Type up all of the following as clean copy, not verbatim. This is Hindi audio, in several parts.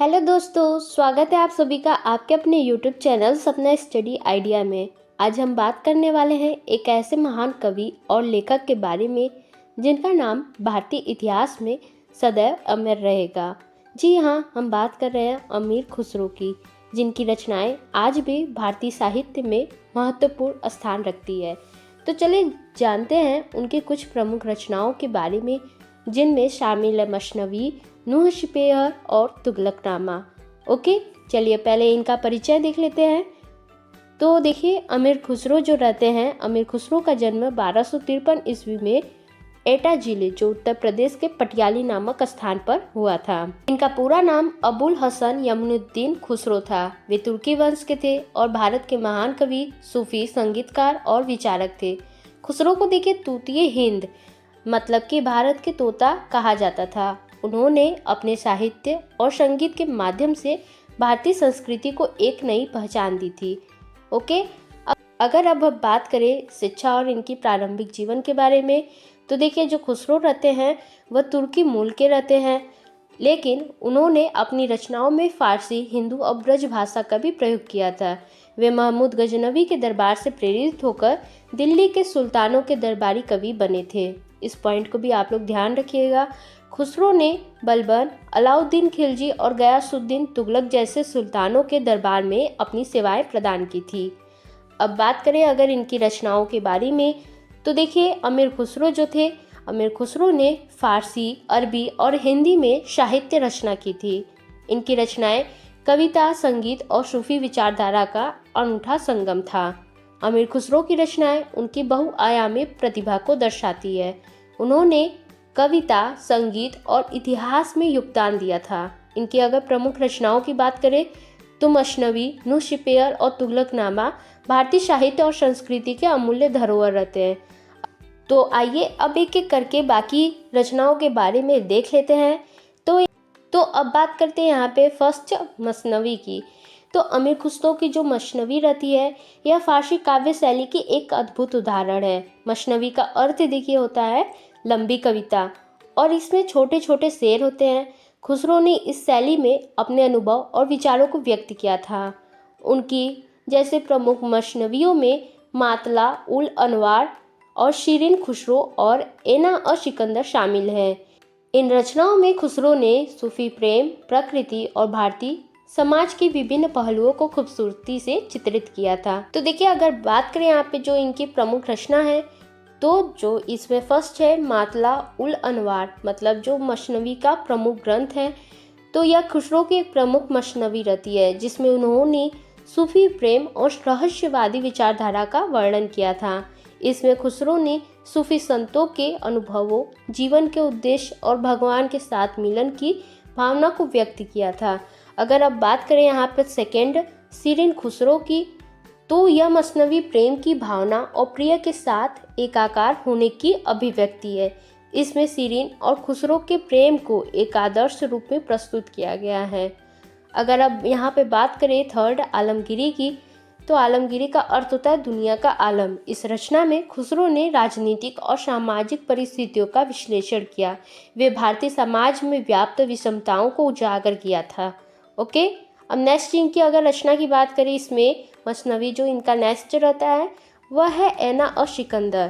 हेलो दोस्तों, स्वागत है आप सभी का आपके अपने यूट्यूब चैनल सपना स्टडी आइडिया में। आज हम बात करने वाले हैं एक ऐसे महान कवि और लेखक के बारे में जिनका नाम भारतीय इतिहास में सदैव अमर रहेगा। जी हाँ, हम बात कर रहे हैं अमीर खुसरो की, जिनकी रचनाएं आज भी भारतीय साहित्य में महत्वपूर्ण स्थान रखती है। तो चलिए जानते हैं उनकी कुछ प्रमुख रचनाओं के बारे में, जिनमें शामिल है मसनवी, नूह शिपेयर और तुगलकनामा। ओके, चलिए पहले इनका परिचय देख लेते हैं। तो देखिए, अमीर खुसरो जो रहते हैं, अमीर खुसरो का जन्म 1253 ईस्वी में एटा जिले, जो उत्तर प्रदेश के पटियाली नामक स्थान पर हुआ था। इनका पूरा नाम अबुल हसन यमुनुद्दीन खुसरो था। वे तुर्की वंश के थे और भारत के महान कवि, सूफी, संगीतकार और विचारक थे। खुसरो को देखिए तूतिए हिंद मतलब कि भारत के तोता कहा जाता था। उन्होंने अपने साहित्य और संगीत के माध्यम से भारतीय संस्कृति को एक नई पहचान दी थी। ओके, अगर अब बात करें शिक्षा और इनकी प्रारंभिक जीवन के बारे में, तो देखिए जो खुसरो रहते हैं वह तुर्की मूल के रहते हैं, लेकिन उन्होंने अपनी रचनाओं में फारसी, हिंदू और ब्रज भाषा का भी प्रयोग किया था। वे महमूद गजनवी के दरबार से प्रेरित होकर दिल्ली के सुल्तानों के दरबारी कवि बने थे। इस पॉइंट को भी आप लोग ध्यान रखिएगा। खुसरो ने बलबन, अलाउद्दीन खिलजी और गयासुद्दीन तुगलक जैसे सुल्तानों के दरबार में अपनी सेवाएं प्रदान की थी। अब बात करें अगर इनकी रचनाओं के बारे में, तो देखिए अमीर खुसरो जो थे, अमीर खुसरो ने फारसी, अरबी और हिंदी में साहित्य रचना की थी। इनकी रचनाएं कविता, संगीत और सूफी विचारधारा का अनूठा संगम था। अमीर खुसरो की रचनाएं उनकी बहुआयामी प्रतिभा को दर्शाती है। उन्होंने कविता, संगीत और इतिहास में योगदान दिया था। इनकी अगर प्रमुख रचनाओं की बात करें तो मसनवी, नूह शिपेयर और तुगलकनामा भारतीय साहित्य और संस्कृति के अमूल्य धरोहर रहते हैं। तो आइए अब एक एक करके बाकी रचनाओं के बारे में देख लेते हैं। तो अब बात करते हैं यहाँ पे फर्स्ट मसनवी की। तो अमीर खुसरो की जो मसनवी रहती है, यह फारसी काव्य शैली की एक अद्भुत उदाहरण है। मसनवी का अर्थ देखिए होता है लंबी कविता, और इसमें छोटे छोटे शेर होते हैं। खुसरो ने इस शैली में अपने अनुभव और विचारों को व्यक्त किया था। उनकी जैसे प्रमुख मसनवियों में मातला उल अनवार और शीरीन खुसरो और एना और सिकंदर शामिल हैं। इन रचनाओं में खुसरो ने सूफी प्रेम, प्रकृति और भारतीय समाज के विभिन्न पहलुओं को खूबसूरती से चित्रित किया था। तो देखिए अगर बात करें यहाँ पे जो इनकी प्रमुख रचना है, तो जो इसमें फर्स्ट है मातला उल अनवार, मतलब जो मसनवी का प्रमुख ग्रंथ है। तो यह खुसरो की एक प्रमुख मसनवी रहती है, जिसमें उन्होंने सूफी प्रेम और रहस्यवादी विचारधारा का वर्णन किया था। इसमें खुसरो ने सूफी संतों के अनुभवों, जीवन के उद्देश्य और भगवान के साथ मिलन की भावना को व्यक्त किया था। अगर अब बात करें यहाँ पर सेकेंड शीरीन खुसरो की, तो यह मसनवी प्रेम की भावना और प्रिय के साथ एकाकार होने की अभिव्यक्ति है। इसमें शीरीन और खुसरो के प्रेम को एक आदर्श रूप में प्रस्तुत किया गया है। अगर अब यहाँ पे बात करें थर्ड आलमगीरी की, तो आलमगीरी का अर्थ होता है दुनिया का आलम। इस रचना में खुसरो ने राजनीतिक और सामाजिक परिस्थितियों का विश्लेषण किया। वे भारतीय समाज में व्याप्त विषमताओं को उजागर किया था। ओके, अब नेक्स्ट इनकी अगर रचना की बात करें, इसमें मसनवी जो इनका नेक्स्ट रहता है वह है एना और सिकंदर।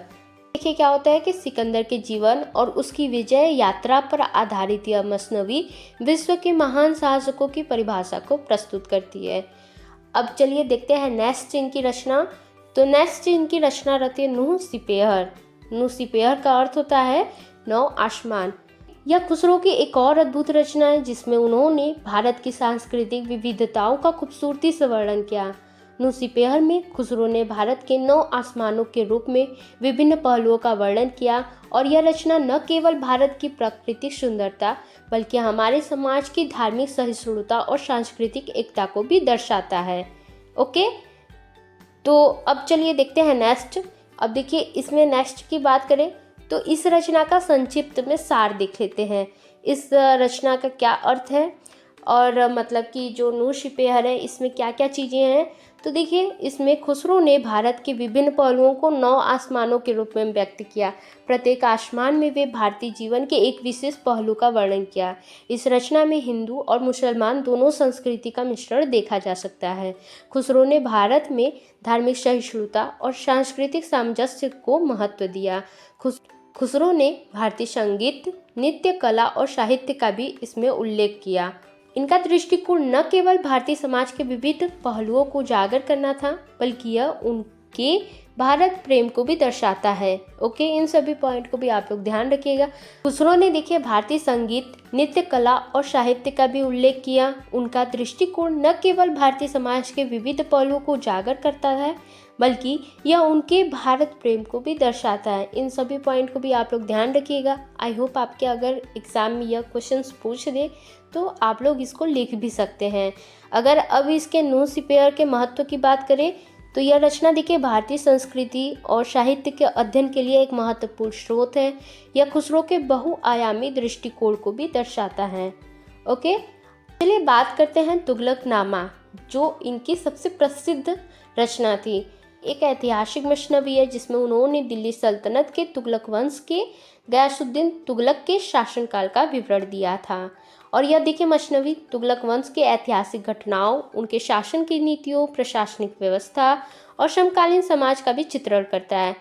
देखिए क्या होता है कि सिकंदर के जीवन और उसकी विजय यात्रा पर आधारित यह मसनवी विश्व के महान शासकों की परिभाषा को प्रस्तुत करती है। अब चलिए देखते हैं नेक्स्ट इनकी रचना। तो नेक्स्ट इनकी रचना रहती है नूह शिपेयर। नूह शिपेयर का अर्थ होता है नौ आसमान। यह खुसरो की एक और अद्भुत रचना है, जिसमें उन्होंने भारत की सांस्कृतिक विविधताओं का खूबसूरती से वर्णन किया। नूह शिपेयर में खुसरो ने भारत के 9 आसमानों के रूप में विभिन्न पहलुओं का वर्णन किया, और यह रचना न केवल भारत की प्राकृतिक सुंदरता बल्कि हमारे समाज की धार्मिक सहिष्णुता और सांस्कृतिक एकता को भी दर्शाता है। ओके, तो अब चलिए देखते हैं नेक्स्ट। अब देखिए इसमें नेक्स्ट की बात करें तो इस रचना का संक्षिप्त में सार देख लेते हैं। इस रचना का क्या अर्थ है और मतलब कि जो नूह शिपेयर है इसमें क्या क्या चीज़ें हैं। तो देखिए इसमें खुसरो ने भारत के विभिन्न पहलुओं को 9 आसमानों के रूप में व्यक्त किया। प्रत्येक आसमान में वे भारतीय जीवन के एक विशेष पहलू का वर्णन किया। इस रचना में हिंदू और मुसलमान दोनों संस्कृति का मिश्रण देखा जा सकता है। खुसरो ने भारत में धार्मिक सहिष्णुता और सांस्कृतिक सामंजस्य को महत्व दिया। खुसरो ने भारतीय संगीत, नृत्य, कला और साहित्य का भी इसमें उल्लेख किया। इनका दृष्टिकोण न केवल भारतीय समाज के विविध पहलुओं को उजागर करना था, बल्कि यह उनके भारत प्रेम को भी दर्शाता है। ओके, इन सभी पॉइंट को भी आप लोग ध्यान रखिएगा। खुसरो ने देखिए भारतीय संगीत, नृत्य, कला और साहित्य का भी उल्लेख किया। उनका दृष्टिकोण न केवल भारतीय समाज के विविध पहलुओं को उजागर करता है, बल्कि यह उनके भारत प्रेम को भी दर्शाता है। इन सभी पॉइंट को भी आप लोग ध्यान रखिएगा। आई होप आपके अगर एग्जाम में यह क्वेश्चंस पूछ दे तो आप लोग इसको लिख भी सकते हैं। अगर अब इसके न्यूज़पेपर के महत्व की बात करें तो यह रचना देखिए भारतीय संस्कृति और साहित्य के अध्ययन के लिए एक महत्वपूर्ण स्रोत है। यह खुसरो के बहुआयामी दृष्टिकोण को भी दर्शाता है। ओके, चलिए बात करते हैं तुगलकनामा, जो इनकी सबसे प्रसिद्ध रचना थी। एक ऐतिहासिक मसनवी है जिसमें उन्होंने दिल्ली सल्तनत के तुगलक वंश के गयासुद्दीन तुगलक के शासनकाल का विवरण दिया था। और यह देखिए मसनवी तुगलक वंश के ऐतिहासिक घटनाओं, उनके शासन की नीतियों, प्रशासनिक व्यवस्था और समकालीन समाज का भी चित्रण करता है।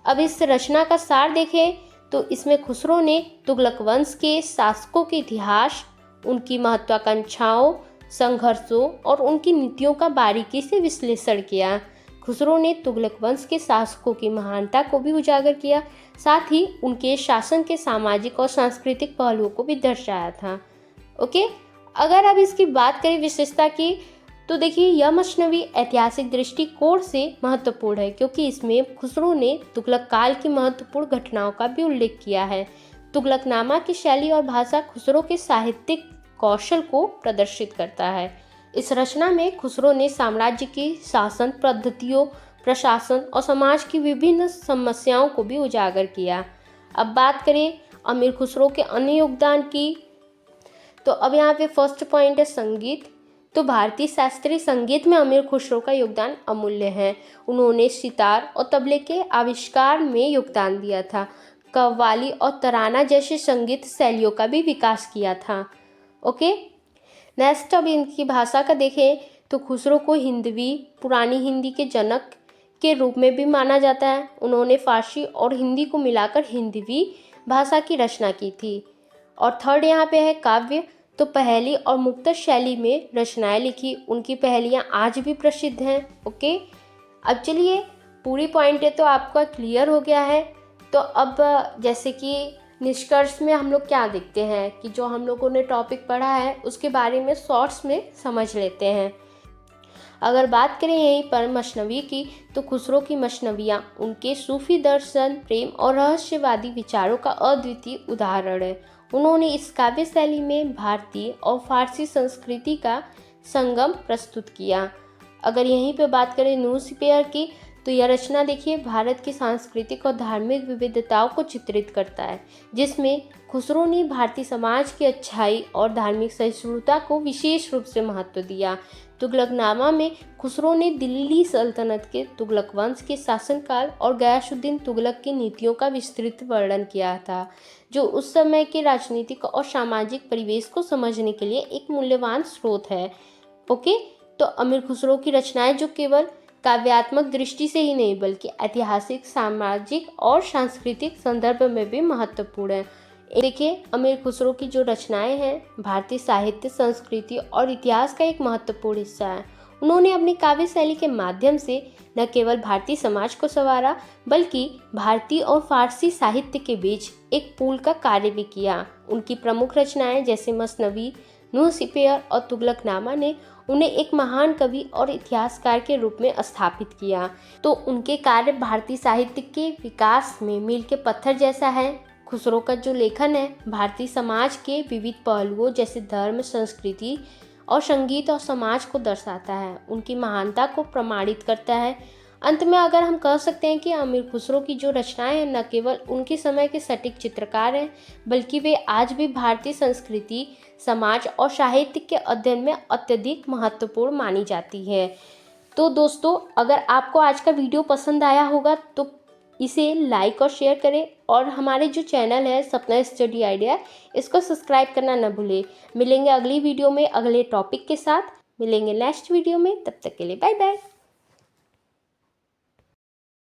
अब इस रचना का सार देखें तो इसमें खुसरो ने तुगलक वंश के शासकों के इतिहास, उनकी महत्वाकांक्षाओं, संघर्षों और उनकी नीतियों का बारीकी से विश्लेषण किया। खुसरो ने तुगलक वंश के शासकों की महानता को भी उजागर किया, साथ ही उनके शासन के सामाजिक और सांस्कृतिक पहलुओं को भी दर्शाया था। ओके, अगर अब इसकी बात करें विशेषता की तो देखिए यह मसनवी ऐतिहासिक दृष्टिकोण से महत्वपूर्ण है, क्योंकि इसमें खुसरो ने तुगलक काल की महत्वपूर्ण घटनाओं का भी उल्लेख किया है। तुगलकनामा की शैली और भाषा खुसरो के साहित्यिक कौशल को प्रदर्शित करता है। इस रचना में खुसरो ने साम्राज्य की शासन पद्धतियों, प्रशासन और समाज की विभिन्न समस्याओं को भी उजागर किया। अब बात करें अमीर खुसरो के अन्य योगदान की, तो अब यहाँ पे फर्स्ट पॉइंट है संगीत। तो भारतीय शास्त्रीय संगीत में अमीर खुसरो का योगदान अमूल्य है। उन्होंने सितार और तबले के आविष्कार में योगदान दिया था। कव्वाली और तराना जैसे संगीत शैलियों का भी विकास किया था। ओके, नेक्स्ट अब इनकी भाषा का देखें तो खुसरो को हिंदवी, पुरानी हिंदी के जनक के रूप में भी माना जाता है। उन्होंने फारसी और हिंदी को मिलाकर हिंदवी भाषा की रचना की थी। और थर्ड यहाँ पे है काव्य। तो पहेली और मुक्तक शैली में रचनाएं लिखी। उनकी पहेलियाँ आज भी प्रसिद्ध हैं। ओके, अब चलिए पूरी पॉइंट है तो आपका क्लियर हो गया है। तो अब जैसे कि निष्कर्ष में हम लोग क्या देखते हैं कि जो हम लोगों ने टॉपिक पढ़ा है उसके बारे में शॉर्ट्स में समझ लेते हैं। अगर बात करें यहीं पर मसनवी की तो खुसरो की मसनवियाँ उनके सूफी दर्शन, प्रेम और रहस्यवादी विचारों का अद्वितीय उदाहरण है। उन्होंने इस काव्य शैली में भारतीय और फारसी संस्कृति का संगम प्रस्तुत किया। अगर यहीं पे बात करें न्यूज़पेपर की तो यह रचना देखिए भारत की सांस्कृतिक और धार्मिक विविधताओं को चित्रित करता है, जिसमें खुसरो ने भारतीय समाज की अच्छाई और धार्मिक सहिष्णुता को विशेष रूप से महत्व दिया। तुगलकनामा में खुसरो ने दिल्ली सल्तनत के तुगलक वंश के शासनकाल और गयासुद्दीन तुगलक की नीतियों का विस्तृत वर्णन किया था, जो उस समय के राजनीतिक और सामाजिक परिवेश को समझने के लिए एक मूल्यवान स्रोत है। ओके, तो अमीर खुसरो की रचनाएं जो केवल काव्यात्मक दृष्टि से ही नहीं बल्कि ऐतिहासिक, सामाजिक और सांस्कृतिक संदर्भ में भी महत्वपूर्ण है। देखिए अमीर खुसरो की जो रचनाएं हैं भारतीय साहित्य, संस्कृति और इतिहास का एक महत्वपूर्ण हिस्सा है। उन्होंने अपनी काव्य शैली के माध्यम से न केवल भारतीय समाज को संवारा बल्कि भारतीय और फारसी साहित्य के बीच एक पुल का कार्य भी किया। उनकी प्रमुख रचनाएं जैसे मसनवी, न्यूज़पेपर और तुगलकनामा ने उन्हें एक महान कवि और इतिहासकार के रूप में स्थापित किया। तो उनके कार्य भारतीय साहित्य के विकास में मील के पत्थर जैसा है। खुसरो का जो लेखन है भारतीय समाज के विविध पहलुओं जैसे धर्म, संस्कृति और संगीत और समाज को दर्शाता है, उनकी महानता को प्रमाणित करता है। अंत में अगर हम कह सकते हैं कि अमीर खुसरो की जो रचनाएं हैं न केवल उनके समय के सटीक चित्रकार हैं बल्कि वे आज भी भारतीय संस्कृति, समाज और साहित्य के अध्ययन में अत्यधिक महत्वपूर्ण मानी जाती है। तो दोस्तों, अगर आपको आज का वीडियो पसंद आया होगा तो इसे लाइक और शेयर करें, और हमारे जो चैनल है सपना स्टडी आइडिया, इसको सब्सक्राइब करना ना भूलें। मिलेंगे अगली वीडियो में अगले टॉपिक के साथ, मिलेंगे नेक्स्ट वीडियो में। तब तक के लिए बाय बाय।